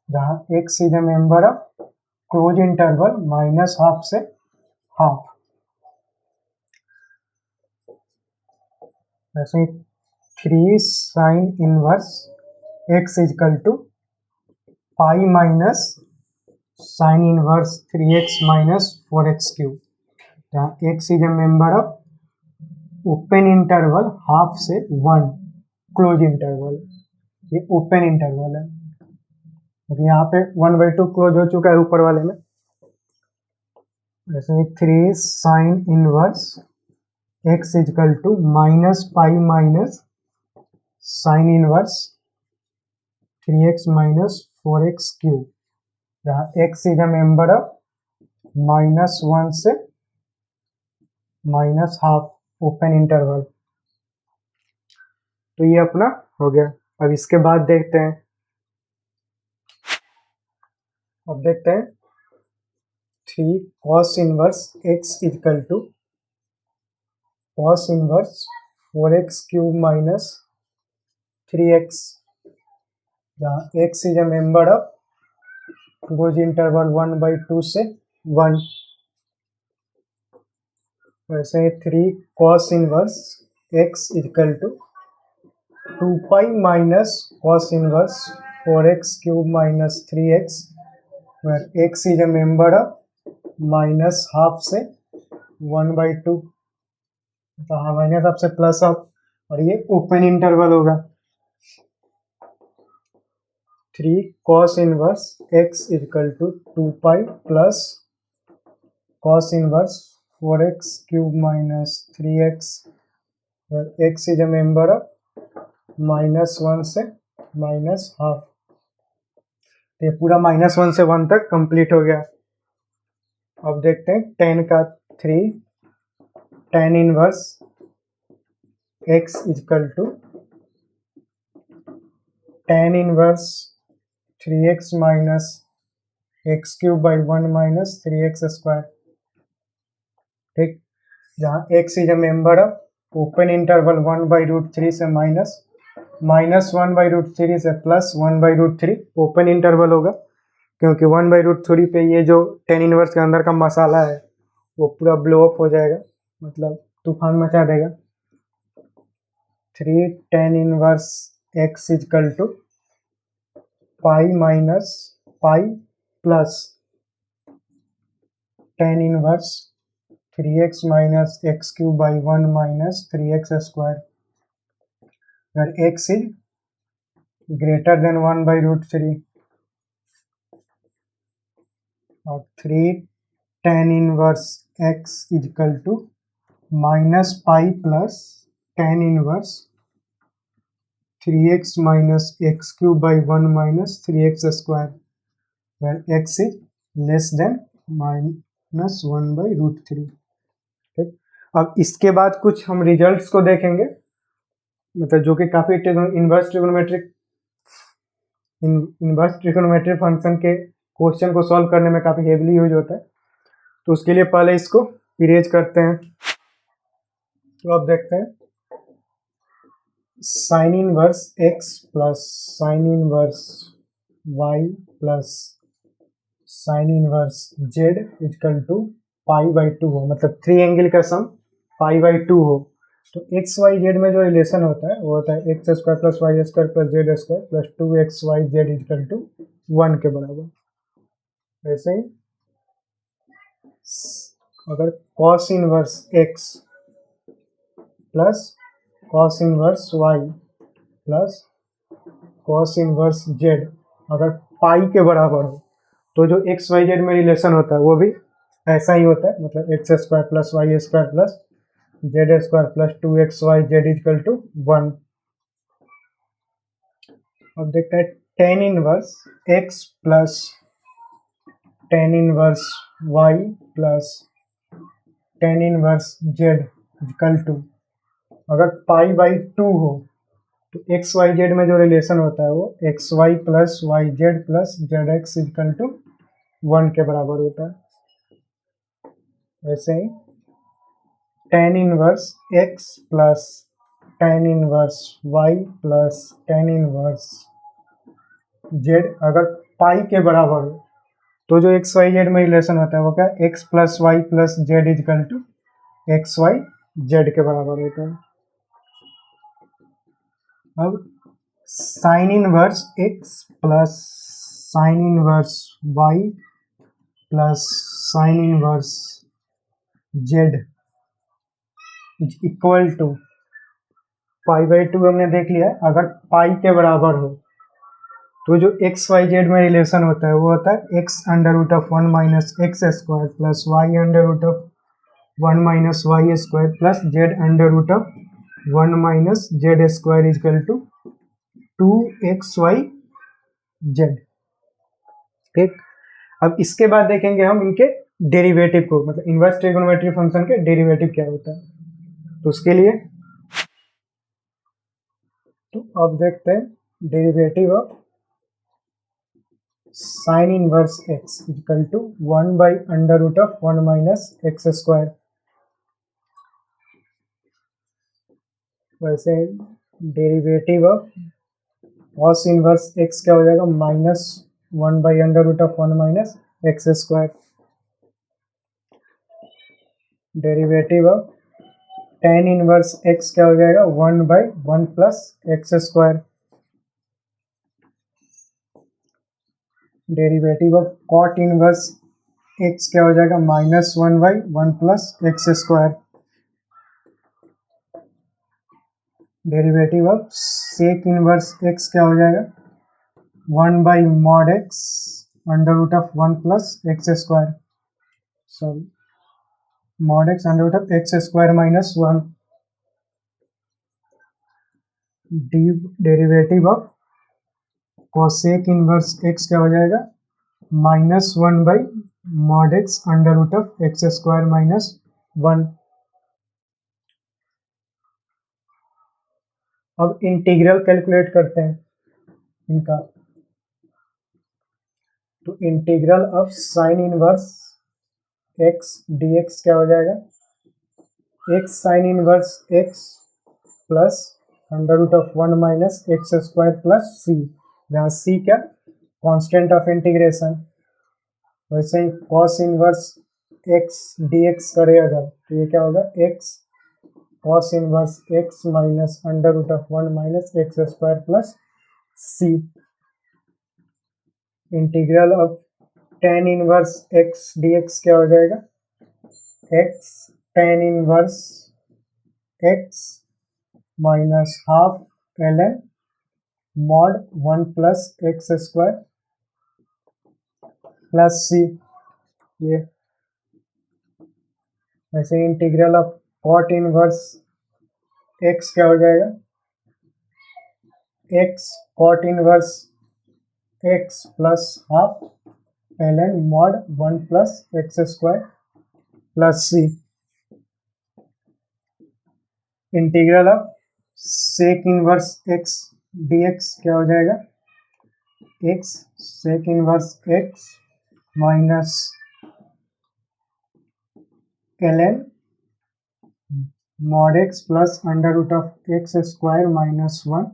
जहाँ x is a member of close interval -½ से हाफ। वैसे 3 sine inverse x equal to pi minus sine inverse 3x minus 4x cube, जहाँ x is a member of open interval half से 1 close interval. ये open interval है, क्योंकि यहाँ पे 1/2 close हो चुका है ऊपर वाले में। वैसे 3 sine inverse x equal to minus pi minus sine inverse 3x minus 4x cube, जहाँ x is a member of -1 से -½ ओपन इंटरवल। तो ये अपना हो गया। अब इसके बाद देखते हैं, अब देखते हैं 3 cos inverse x equal to cos inverse 4x cube minus 3x, जहाँ x is a member of close interval 1/2 से 1। वैसे 3 cos inverse x equal to 2 pi minus cos inverse 4x cube minus 3x, where x is a member of -½ से 1/2, तो हाँ -½ से +½ और ये open interval होगा। 3 cos inverse x equal to 2 pi plus cos inverse 4x cube minus 3x, where x is a member of -1 से -½ ये पूरा -1 से 1 तक कंप्लीट हो गया। अब देखते हैं 10 का 3 tan inverse x equal to tan inverse 3x minus x cube by 1 minus 3x square. ठीक, जहाँ x is a member of open interval 1/√3 से माइनस 1/√3 से प्लस 1/√3 ओपन इंटरवल होगा, क्योंकि 1/√3 पे ये जो tan इनवर्स के अंदर का मसाला है वो पूरा ब्लो अप हो जाएगा, मतलब तूफान मचा देगा। 3 tan inverse x equal to pi minus pi plus tan inverse 3x minus x cube by 1 minus 3x square, अगर x इज ग्रेटर देन 1/√3 और 3 tan inverse x equal to minus pi plus tan inverse 3x minus x cube by 1 minus 3x square, where x is less than minus 1/√3। ठीक, अब इसके बाद कुछ हम results को देखेंगे, मतलब जो कि काफी इनवर्स ट्रिगोनोमेट्रिक फंक्शन के क्वेश्चन को सॉल्व करने में काफी हेवीली यूज होता है। तो उसके लिए पहले इसको इरेज करते हैं। तो अब देखते हैं sine inverse x plus sine inverse y plus sine inverse z equal to π/2 हो, मतलब 3 एंगल का सम π/2 हो, तो एक्स वाई जेड में जो रिलेशन होता है वो होता है x square plus y square plus z square plus 2xyz equal to 1 के बराबर। वैसे ही अगर cos inverse x plus cos inverse y plus cos inverse z अगर पाई के बराबर हो, तो जो एक्स वाई जेड में रिलेशन होता है वो भी ऐसा ही होता है, मतलब x square plus y square plus z square plus 2xyz equal to 1। अब देखते हैं ten inverse x plus tan inverse y plus tan inverse z equal to, अगर π/2 हो तो एक्स वाई जेड में जो रिलेशन होता है वो x y plus y z plus z x equal to 1 के बराबर होता है। वैसे ही tan inverse x plus tan inverse y plus tan inverse z अगर पाई के बराबर हो, तो जो एक्स वाई जेड में रिलेशन होता है वो क्या, x plus y plus z equal to x y z के बराबर होता है। अब sine inverse x plus sine inverse y plus sine inverse z is equal to π/2 हमने देख लिया। अगर पाई के बराबर हो तो जो एक्स वाई जेड में रिलेशन होता है वो होता है x under root of 1 minus x square plus y under root of 1 minus y square plus z under root of 1 minus z square equal to 2xyz। ठीक, अब इसके बाद देखेंगे हम इनके डेरिवेटिव को, मतलब इनवर्स ट्रिगोनोमेट्रिक फंक्शन के डेरिवेटिव क्या होता है। तो उसके लिए तो अब देखते हैं derivative of sine inverse x equal to 1/√1 minus x square. वैसे derivative of cos inverse x क्या हो जाएगा, minus 1/√1 minus x square. Derivative of tan inverse x क्या हो जाएगा, 1/1 plus x square. Derivative of cot inverse x क्या हो जाएगा, minus 1/1 plus x square. Derivative of sec inverse x क्या हो जाएगा, 1/mod x under root of 1 plus x square, sorry mod x under root of x square minus 1। Derivative of cosec inverse x क्या हो जाएगा, minus 1/mod x under root of x square minus 1। अब integral calculate करते हैं इनका। तो integral of sine inverse x dx क्या हो जाएगा, x sine inverse x plus under root of 1 minus x square plus C, जहाँ सी क्या कांस्टेंट ऑफ इंटीग्रेशन। वैसे ही कॉस इनवर्स एक्स dx करे अगर तो ये क्या होगा, x cos inverse x minus under root of 1 minus x square plus C. Integral of tan inverse x dx क्या हो जाएगा, x tan inverse x minus half ln mod 1 plus x square plus C. ये वैसे integral of cot inverse x क्या हो जाएगा, x cot inverse x plus half ln mod 1 plus x square plus C. Integral of sec inverse x dx क्या हो जाएगा, x sec inverse x minus ln mod x plus under root of x square minus 1,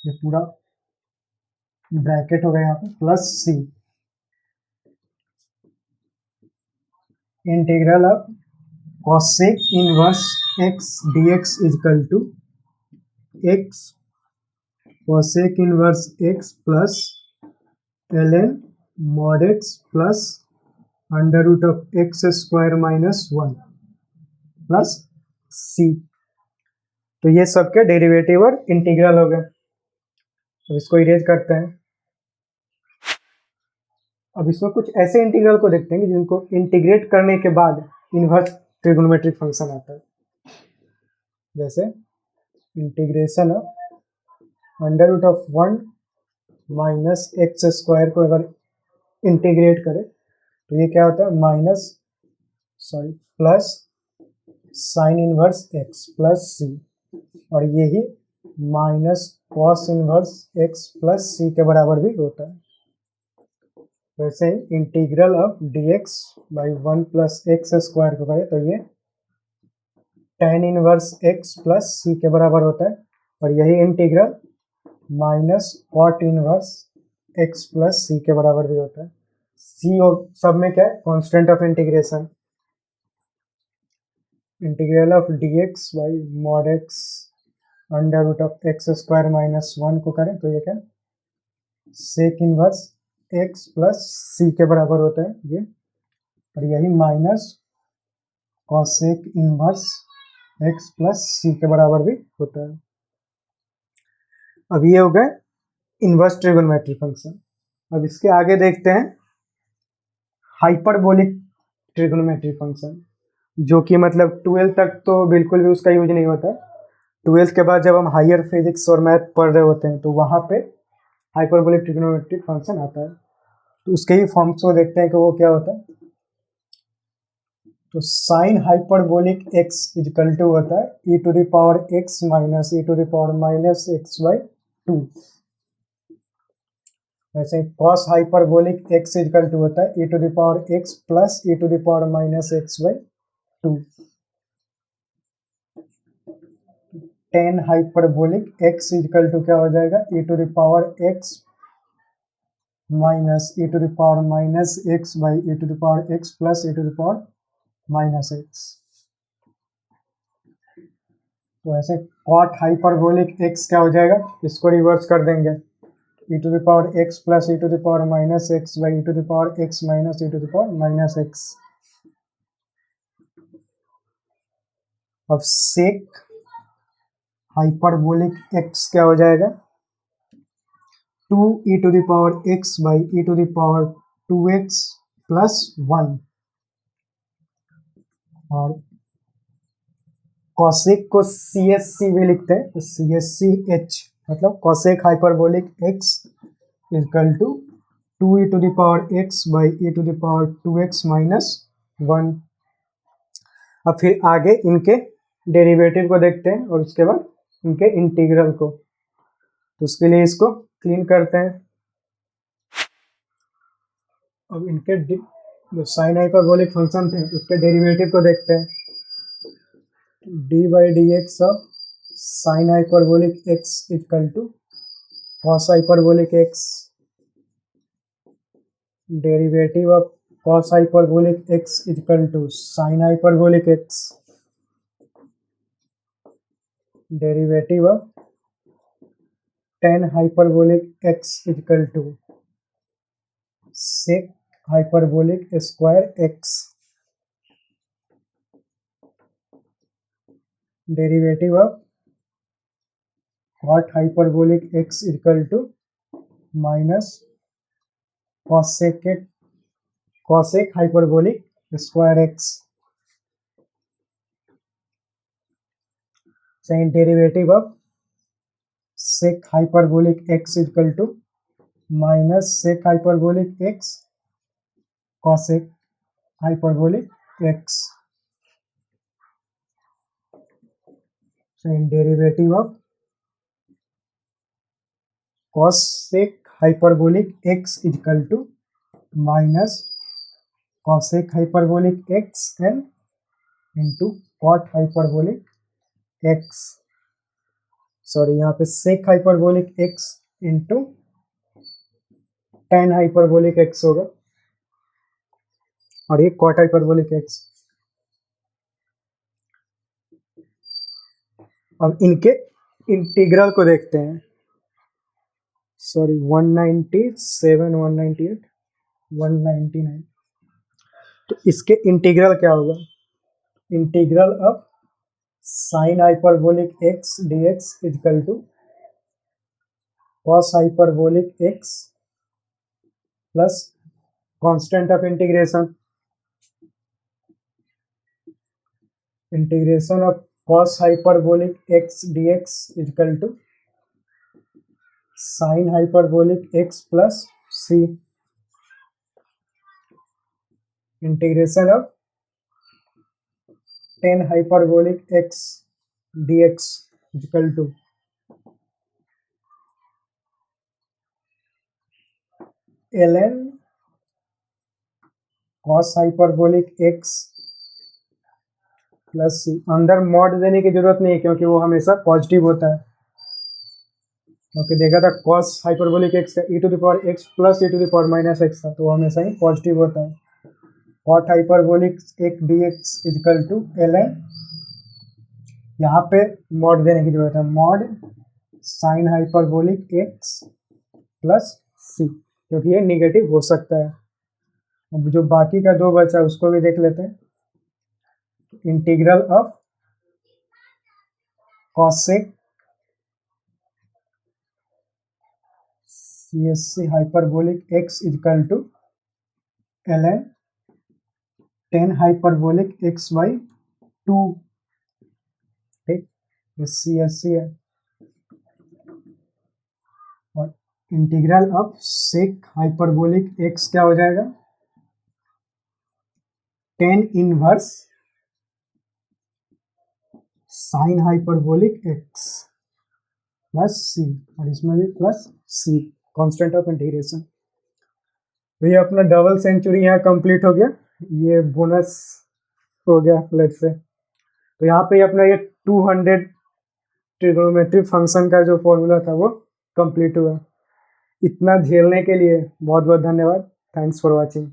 ये पूरा bracket हो गया यहाँ पे, plus C. Integral of cosec inverse x dx equal to x cosec inverse x plus ln mod x plus under root of x square minus 1 plus C. तो ये सब के डेरिवेटिव और इंटीग्रल हो गए। अब इसको इरेज करते हैं। अब इसमें कुछ ऐसे इंटीग्रल को देखते हैं कि जिनको इंटीग्रेट करने के बाद इन्वर्स ट्रिगोनोमेट्रिक फंक्शन आता है। जैसे integration of under root of 1 minus x square को अगर इंटीग्रेट करें तो ये क्या होता है, plus sine inverse x plus C, और यही minus cos inverse x plus C के बराबर भी होता है। वैसे ही integral of dx by 1 plus x square को करें तो ये tan inverse x plus C के बराबर होता है, और यही integral minus cot inverse x plus C के बराबर भी होता है। सी और सब में क्या है, constant of integration. Integral of dx by mod x under root of x square minus 1 को करें तो ये क्या sec inverse x plus C के बराबर होता है ये, और यही minus cosec inverse x plus C के बराबर भी होता है। अब ये हो गए इनवर्स ट्रिगोनोमेट्रिक फंक्शन। अब इसके आगे देखते हैं हाइपरबोलिक ट्रिगोनोमेट्रिक फंक्शन, जो कि मतलब 12 तक तो बिल्कुल भी उसका यूज नहीं होता। 12 के बाद जब हम हायर फिजिक्स और मैथ पढ़ रहे होते हैं तो वहाँ पे हाइपरबोलिक ट्रिगोनोमेट्रिक फंक्शन आता है। तो उसके ही फॉर्म्स को देखते हैं कि वो क्या होता है। तो sine hyperbolic x equal to होता है e to the power x minus e to the power minus x by 2। वैसे cos hyperbolic x equal to होता है e to the power x plus e to the power minus x by 2। Tan hyperbolic x equal to क्या हो जाएगा, e to the power x minus e to the power minus x by e to the power x plus e to the power minus x. तो ऐसे cot hyperbolic x क्या हो जाएगा, इसको reverse कर देंगे, e to the power x plus e to the power minus x by e to the power x minus e to the power minus x. अब sec hyperbolic x क्या हो जाएगा, 2 e to the power x by e to the power 2x plus 1। और cosec को CSC भी लिखते हैं, तो CSCH मतलब cosec hyperbolic x equal to 2 e to the power x by e to the power 2x minus 1। अब फिर आगे इनके डेरिवेटिव को देखते हैं और उसके बाद इनके इंटीग्रल को। तो उसके लिए इसको क्लीन करते हैं। अब इनके जो साइन हाइपरबोलिक फंक्शन थे उसके डेरिवेटिव को देखते हैं। D by d x of sine hyperbolic x equal to cos hyperbolic x, derivative of cos hyperbolic x equal to sin hyperbolic x, derivative of tan hyperbolic x equal to sec hyperbolic square x, derivative of cot hyperbolic x equal to minus cosec hyperbolic square x. Second derivative of sec hyperbolic x equal to minus sec hyperbolic x cosec hyperbolic x. Second derivative of cosec hyperbolic x equal to minus cosec hyperbolic x and into cot hyperbolic x, sorry यहाँ पे sec hyperbolic x into tan hyperbolic x होगा और ये cot hyperbolic x। अब इनके integral को देखते हैं। सॉरी 197, 198, 199। तो इसके इंटीग्रल क्या होगा? Integral of sine hyperbolic x d x equal to cos hyperbolic x plus constant of integration, integration of cos hyperbolic x dx equal to sin hyperbolic x plus c, integration of tan hyperbolic x dx equal to ln cos hyperbolic x plus C. अंदर mod देने की जरूरत नहीं है क्योंकि वो हमेशा positive होता है, क्योंकि देखा था cos हाइपरबोलिक x का e to the power x plus e to the power minus x था, तो वो हमेशा ही पॉजिटिव होता है। cot hyperbolic x dx equal to ln, यहाँ पे मॉड देने की जरूरत है, mod sine hyperbolic x plus C, क्योंकि ये निगेटिव हो सकता है। अब जो बाकी का दो बचा उसको भी देख लेते हैं। Integral of cosec CSC hyperbolic x equal to ln tan hyperbolic x by 2, ठीक, CSC है। और इंटीग्रल ऑफ sec हाइपरबोलिक x क्या हो जाएगा? tan inverse sine hyperbolic x plus C, और इसमें भी plus C, constant of integration. तो ये अपना डबल सेंचुरी यहाँ कंप्लीट हो गया, ये बोनस हो गया लेट से। तो यहाँ पे अपना ये 200 ट्रिग्नोमेट्री फंक्शन का जो फॉर्मूला था वो कंप्लीट हुआ। इतना झेलने के लिए बहुत बहुत धन्यवाद। Thanks for watching.